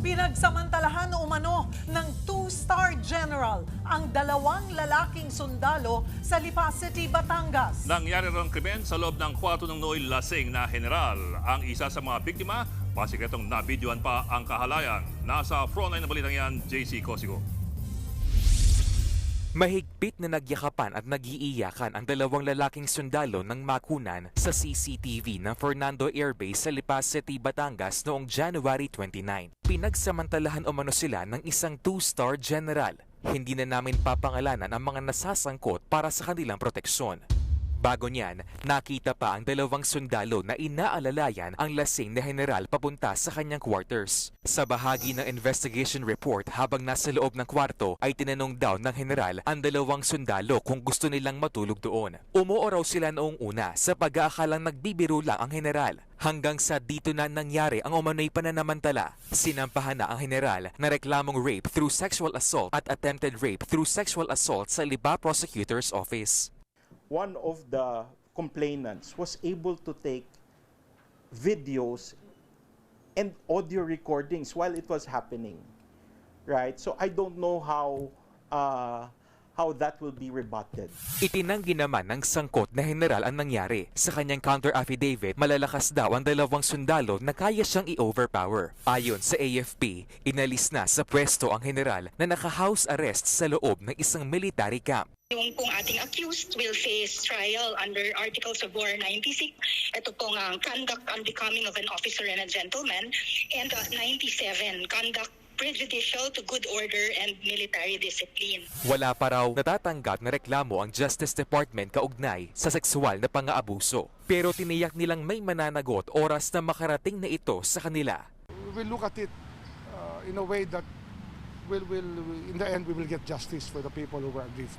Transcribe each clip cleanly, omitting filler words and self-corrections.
Pinagsamantalahan umano ng two-star general ang dalawang lalaking sundalo sa Lipa City, Batangas. Nangyari rin krimen sa loob ng kwarto ng nooy lasing na general. Ang isa sa mga biktima, pasikretong nabidyohan pa ang kahalayan. Nasa frontline na balitang yan, JC Cosigo. Mahigpit na nagyakapan at nag-iiyakan ang dalawang lalaking sundalo ng makunan sa CCTV ng Fernando Air Base sa Lipa City, Batangas noong January 29. Pinagsamantalahan umano sila ng isang two-star general. Hindi na namin papangalanan ang mga nasasangkot para sa kanilang proteksyon. Bago niyan, nakita pa ang dalawang sundalo na inaalalayan ang lasing na general papunta sa kanyang quarters. Sa bahagi ng investigation report habang nasa loob ng kwarto ay tinanong daw ng general ang dalawang sundalo kung gusto nilang matulog doon. Umuo raw sila noong una sa pag-aakalang nagbibiro lang ang general. Hanggang sa dito na nangyari ang umano'y pananamantala. Sinampahan na ang general na reklamong rape through sexual assault at attempted rape through sexual assault sa Lipa Prosecutor's Office. One of the complainants was able to take videos and audio recordings while it was happening, right? So I don't know how that will be rebutted. Itinanggi naman ng sangkot na general ang nangyari. Sa kanyang counter-affidavit, malalakas daw ang dalawang sundalo na kaya siyang i-overpower. Ayon sa AFP, inalis na sa pwesto ang general na naka-house arrest sa loob ng isang military camp. Yung pong ating accused will face trial under Articles of War 96. Ito pong conduct unbecoming of an officer and a gentleman. And 97, conduct prejudicial to good order and military discipline. Wala pa raw natatanggap na reklamo ang Justice Department kaugnay sa sexual na pang-aabuso. Pero tiniyak nilang may mananagot oras na makarating na ito sa kanila. We will look at it in a way that in the end we will get justice for the people who were aggrieved.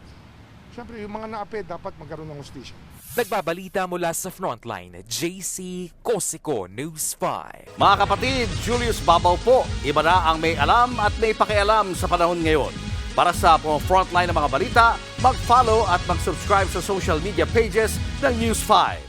Siyempre, yung mga naapi dapat magkaroon ng hustisya. Nagbabalita mula sa Frontline, JC Cosico, News 5. Mga kapatid, Julius Babaw po. Iba na ang may alam at may pakialam sa panahon ngayon. Para sa Frontline ng mga balita, mag-follow at mag-subscribe sa social media pages ng News 5.